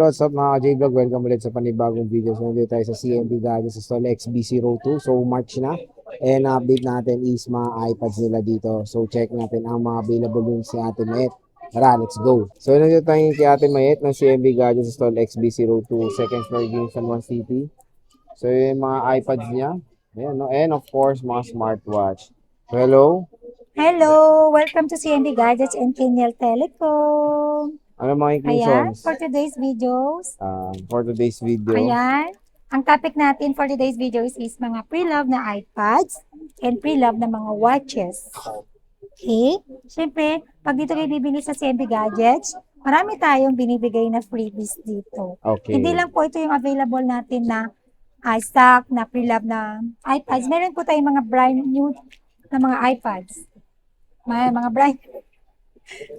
What's up mga J-Vlog? Welcome ulit sa panibagong video. So, nandito tayo sa CMB Gadgets sa stall XB02. So, March na. And update natin is mga iPads nila dito. So, check natin ang mga available yung si Ate Mayet. Tara, let's go. So, nandito tayo kay Ate Mayet ng CMB Gadgets sa stall XB02. Second floor game San Juan City. So, yung mga iPads niya. Ayan, no? And of course, mga smartwatch. So, hello. Hello! Welcome to CND Gadgets and Kenyal Telecom. Ano mga Ayan, inclusions? for today's videos. For today's video. Ayan, ang topic natin for today's videos is mga pre-love na iPads and pre-love na mga watches. Okay? Siyempre, pag dito kayo bibili sa CND Gadgets, marami tayong binibigay na freebies dito. Okay. Hindi lang po ito yung available natin na stock na pre-love na iPads. Meron po tayong mga brand new na mga iPads. Mga brand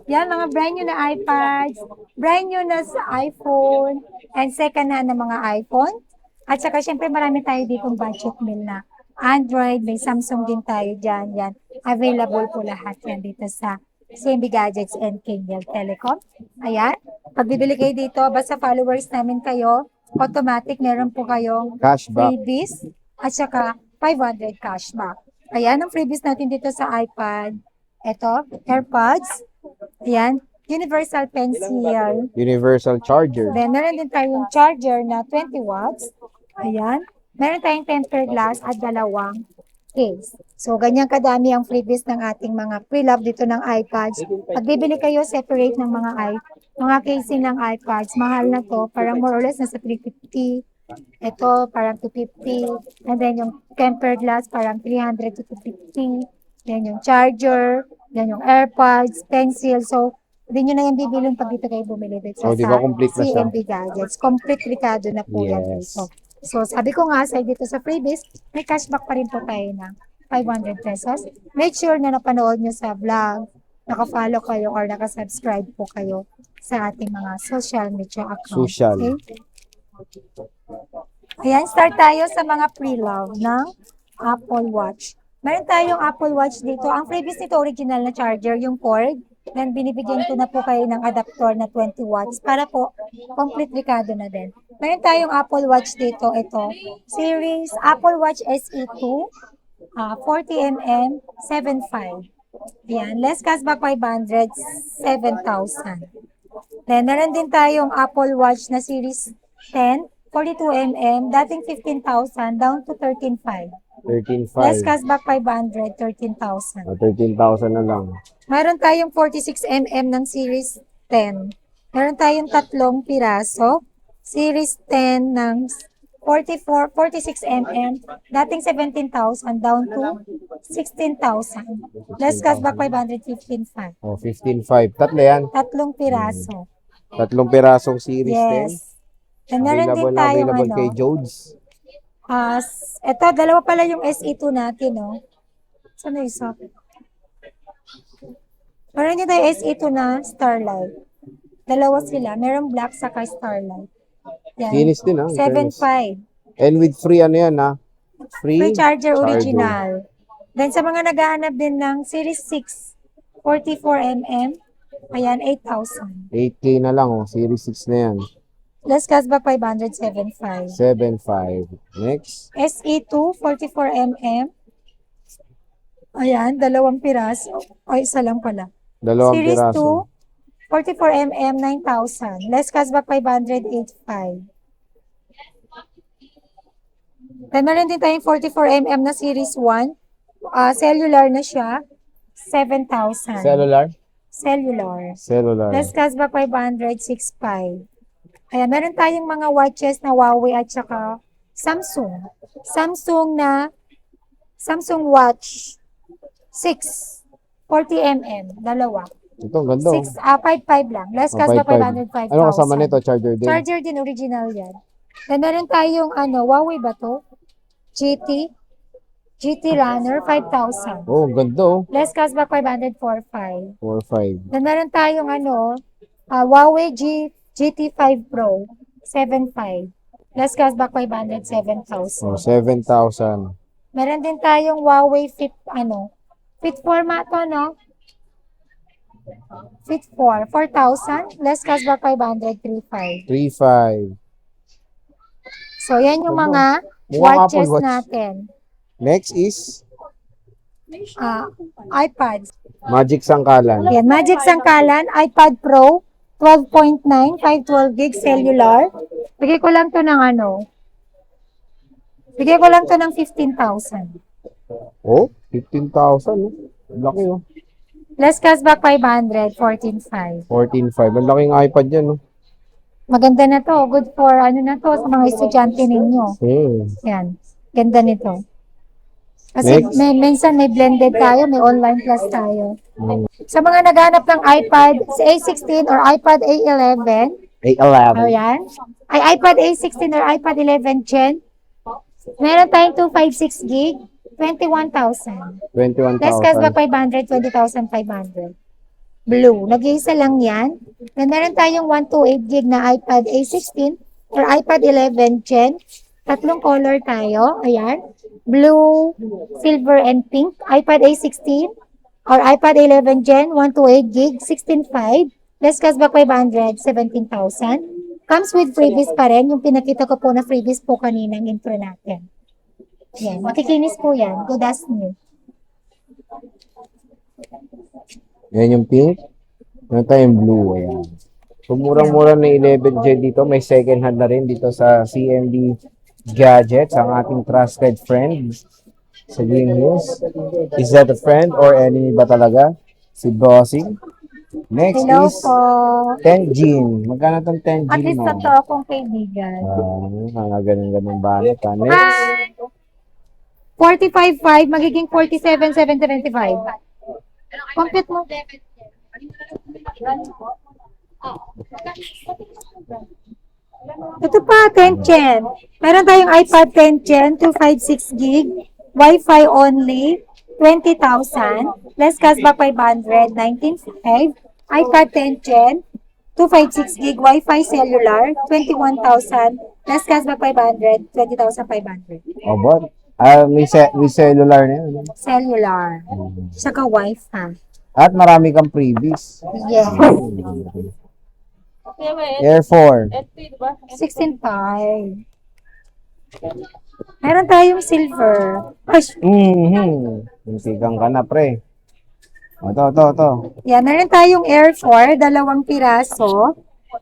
yan, mga brand new na iPads, brand new na sa iPhone, and second hand na mga iPhone. At saka syempre marami tayo ditong budget meal na Android, may Samsung din tayo dyan. Yan, available po lahat yan dito sa CMB Gadgets and Kenyal Telecom. Ayan, pag bibili kayo dito, basta followers namin kayo, automatic meron po kayong Cashback. freebies at saka 500 cashback. Ayan, ang freebies natin dito sa iPad. Ito, AirPods. Ayan, universal pencil. Universal charger. Then, meron din tayong charger na 20 watts. Ayan. Meron tayong tempered glass at dalawang case. So, ganyan kadami ang freebies ng ating mga pre-love dito ng iPads. Pag bibili kayo separate ng mga casing ng iPads, mahal na to. Parang more or less nasa 350. Ito, parang 250. And then, yung tempered glass, parang 300 to 250. Yan yung charger, yan yung AirPods, pencil. So, hindi nyo na yan bibilin pag dito kayo bumili dito Oh, di ba complete na siya? CMB Gadgets. Complete Ricardo na po yan Yes. dito. So, sabi ko nga, sa dito sa freebies, may cashback pa rin po tayo ng 500 pesos. Make sure na napanood nyo sa vlog, naka-follow kayo or naka-subscribe po kayo sa ating mga social media account. Social. Okay? Ayan, start tayo sa mga pre-love ng Apple Watch. Meron tayong Apple Watch dito. Ang previous nito, original na charger, yung cord. Then, binibigyan ko na po kayo ng adapter na 20 watts para po, complete Ricardo na din. Meron tayong Apple Watch dito. Ito, series Apple Watch SE2, 40mm, 7.5. Ayan, less cashback 500, 7,000. Then, meron din tayong Apple Watch na series 10, 42mm, dating 15,000, down to 13,500. 13.5. Less cashback 500, 13,000. 13,000 na lang. Meron tayong 46mm ng Series 10. Meron tayong tatlong piraso. Series 10 ng 46mm, dating 17,000, down to 16,000. Less cashback 500, 15,500. Oh, 15.5. Tatlo yan. Tatlong piraso. Tatlong pirasong series 10. Yes. And meron din Available na tayong available kay Jodes. ito, dalawa pala yung SE2 natin, no? Saan na isa? Meron din tayo SE2 na Starlight. Dalawa sila. Meron black saka Starlight. Yan. Series din, ha? 7.5. And with free ano yan, ha? Free charger original. Then sa mga naghahanap din ng Series 6, 44mm, ayan, 8,000. 8K na lang, oh. Series 6 na yan. Less cashback 500, 7.5. 7.5. Next. SE2, 44mm. Ayan, dalawang piraso. Ay, isa lang pala. Dalawang Series piraso. 2, 44mm, 9,000. Less cashback 500, 8,500. Then, meron din tayong 44mm na Series 1. Cellular na siya. 7,000. Cellular? Cellular. Cellular. Less cashback 500, 6,500. Ayan, meron tayong mga watches na Huawei at saka Samsung. Samsung Watch 6, 40mm, dalawa. Ito, ang ganda, oh. 5,500 lang. Less cashback 500, 5,000. Ano kasama nito? Charger din? Charger din, original yan. Then meron tayong Huawei ba to? GT Runner, 5,000. Oh, ang ganda, oh. Less cashback 500, 4,500. 4.5. Then meron tayong Huawei GT5 Pro, 7,500. Less cashback 500, 7,000. Oh, 7,000. Meron din tayong Huawei Fit Fit format to, no? Fit 4, 4,000. Less cashback 500, 3,500. 3,500. So, yan yung mga Mukhang Apple watches Watch. natin. Next is iPads. Magic Sangkalan. Yan, Magic Sangkalan, iPad Pro, 12.9, 512 gig cellular. Bigay ko lang to ng Bigay ko lang to ng 15,000. Oh, 15,000. Oh. Laki oh. Less cashback 500, 14,500. 14,500. Ang laking iPad yan. Oh. Maganda na to. Good for na to sa mga estudyante ninyo. Yan. Ganda nito. Kasi Next. minsan may blended tayo, may online class tayo. Hmm. Sa mga naghanap ng iPad A16 or iPad A11, A11. ayan, ay iPad A16 or iPad 11 Gen, meron tayong 256 gig, 21,000. 21,000. Less cashback 500, 20,500. Blue. Nag-iisa lang yan. Then meron tayong 128 gig na iPad A16 or iPad 11 Gen. Tatlong color tayo. Ayan. Blue, silver, and pink. iPad A16 or iPad 11 Gen, 128 gig, 16.5. Less cashback 500, 17,000. Comes with freebies pa rin. Yung pinakita ko po na freebies po kaninang intro natin. Yan. Makikinis po yan. Good as new. Yan yung pink. Meron tayong blue. Ayan. So, murang-mura na 11 Gen dito. May second hand na rin dito sa CMB Gadgets, ang ating trusted friend sa Green Hills. Is that a friend or enemy ba talaga? Si Bossing. Next Hello is po. 10 Gin. Magkano itong 10 At Gin least mo? na to akong kaibigan. Ganun banat ha. Next, Hi! 45.5, magiging 47,775. Compute mo. Ito pa, 10 Gen. Meron tayong iPad 10 Gen, 256 gig, Wi-Fi only, 20,000. Less cashback 500, 19,500. iPad 10 Gen, 256 gig, Wi-Fi cellular, 21,000. Less cashback 500, 20,500. Obot. May cellular na yun. Cellular. Saka Wi-Fi. At marami kang freebies. Yes. Air 4. 16.5. Meron tayong silver. Ay, Muntikan ka na, pre. Ito. yan, meron tayong Air 4, dalawang piraso.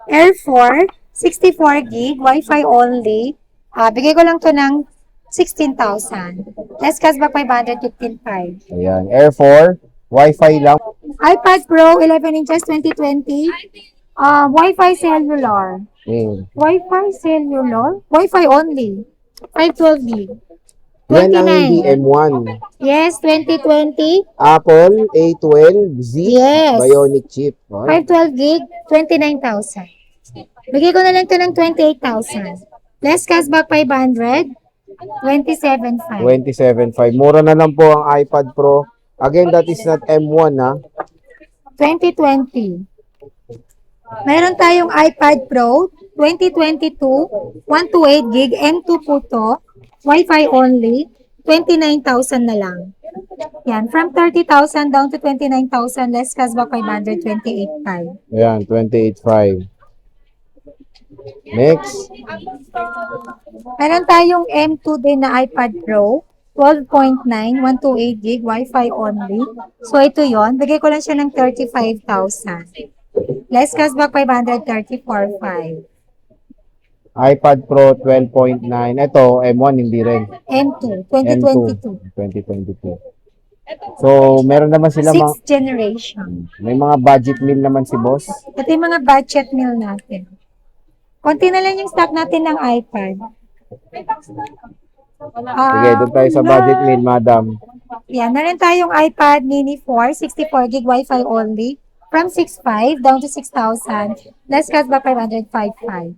Air 4, 64 gig, Wi-Fi only. Bigay ko lang to ng 16,000. Less cashback 500, 15,500. Ayan. Air 4. Wi-Fi lang. iPad Pro, 11 inches, 2020. Wi-Fi cellular. Wi-Fi cellular? Wi-Fi only. 512 gig. Yan ang 29. hindi M1. Yes, 2020. Apple A12Z Yes. Bionic chip. 512 gig, 29,000. Bigay ko na lang ito ng 28,000. Less cashback 500, 27,500. 27.5. Mura na lang po ang iPad Pro. Again, that is not M1 ha. 2020. Meron tayong iPad Pro 2022, 128 gig, M2 po to, Wi-Fi only, 29,000 na lang. Yan, from 30,000 down to 29,000, less cashback 500, 28,500. Ayan, 28.5. Next. Meron tayong M2 din na iPad Pro, 12.9, 128 gig, Wi-Fi only. So, ito yon. Bigay ko lang siya ng 35,000. Less cashback 500, 34,500. iPad Pro 12.9. Ito, M1 hindi rin. M2, M2 2022. 2022. So, meron naman sila mga, 6th generation. may mga budget meal naman si boss. Ito yung mga budget meal natin. Konti na lang yung stock natin ng iPad. Sige, doon tayo sa budget meal, madam. Yan, meron tayong iPad Mini 4, 64 gig Wi-Fi only. From 6,500 down to 6,000. Less cashback 500, 5,500.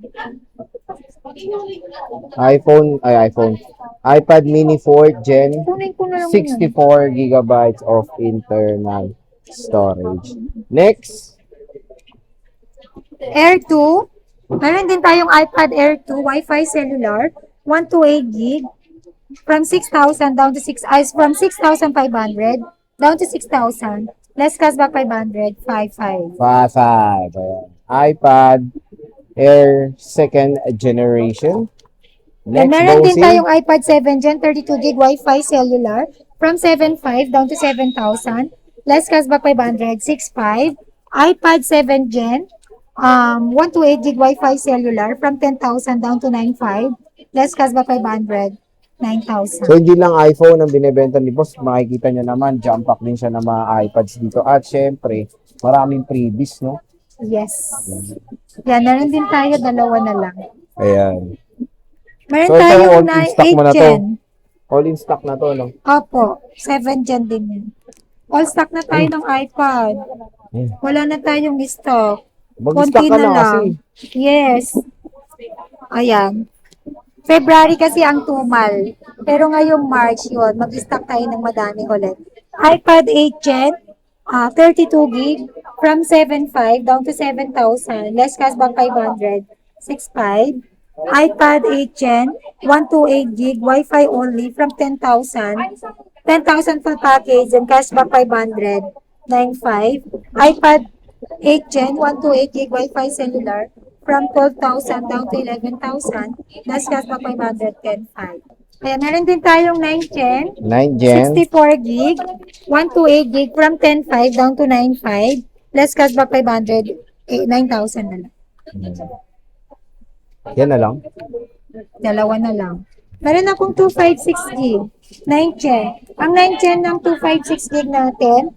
iPhone. iPad Mini 4 Gen, Kunin ko na lang 64 gigabytes of internal storage. Next. Air 2. Meron din tayong iPad Air 2, Wi-Fi cellular, 128 gig. From 6,000 down to from 6,500 down to 6,000. Less cashback 500, 55. 5. Ayan. iPad Air second generation. Yan, Next, meron din bossing. tayong iPad 7 Gen 32 gig Wi-Fi cellular from 7,500 down to 7,000. Less cashback 500, 6,500. iPad 7 Gen 128 gig Wi-Fi cellular from 10,000 down to 9,500. Less cashback 500, So, 9,000. hindi lang iPhone ang binibenta ni boss. Makikita nyo naman, jump pack din siya ng mga iPads dito. At syempre, maraming freebies, no? Yes. Yan, meron din tayo, dalawa na lang. Ayan. Meron So, ito, tayong all in stock mo 8 na to. Gen. All in stock na to, no? Opo, 7 Gen din yan. All stock na tayo ng iPad. Wala na tayong stock. Mag-stock Konti ka na na kasi. lang. Yes. Ayan. February kasi ang tumal. Pero ngayong March yun, mag-stock tayo ng madami ulit. iPad 8 Gen, 32 gig, from 7,500 down to 7,000. Less cashback 500, 6,500. iPad 8 Gen, 128 gig, Wi-Fi only, from 10,000. 10,000 full package and cashback 500, 9,500. iPad 8 Gen, 128 gig Wi-Fi cellular, from 12,000 down to 11,000. Last cashback 500, 10,500. Kaya meron din tayong 9 Gen, 9 Gen. 64 gig, 128 gig from 10,500 down to 9,500. Less cashback 500, 9,000 na lang. Yan na lang. Dalawa na lang. Meron akong 256 gig, 9 Gen. Ang 9 Gen ng 256 gig natin,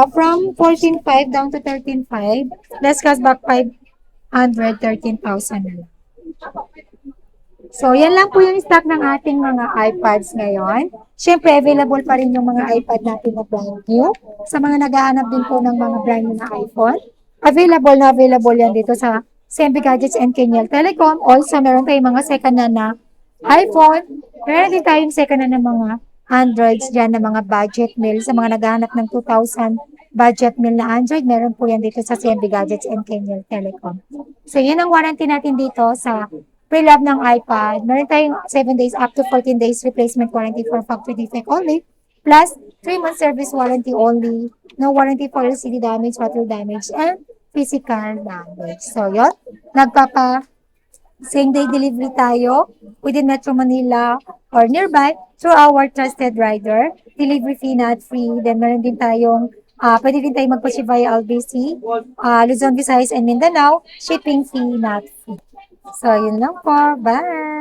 from 14,500 down to 13,500. Less cashback 500, 13,000 na lang. So, yan lang po yung stock ng ating mga iPads ngayon. Siyempre, available pa rin yung mga iPad natin na brand new. Sa mga naghahanap din po ng mga brand new na iPhone, available yan dito sa CMB Gadgets and Kenyal Telecom. Also, meron tayong mga second na iPhone. Meron din tayong second na mga Androids dyan na mga budget meal. Sa mga naghahanap ng 2,000 budget meal na Android, meron po yan dito sa CMB Gadgets and Kenyal Telecom. So, yun ang warranty natin dito sa pre-love ng iPad. Meron tayong 7 days up to 14 days replacement warranty for factory defect only. Plus, 3 month service warranty only. No warranty for LCD damage, water damage, and physical damage. So, yun. Same day delivery tayo within Metro Manila or nearby through our trusted rider. Delivery fee not free. Then, meron din tayong pwede din tayo magpa-ship via LBC, Luzon, Visayas, and Mindanao. Shipping fee not free. So, yun lang po. Bye!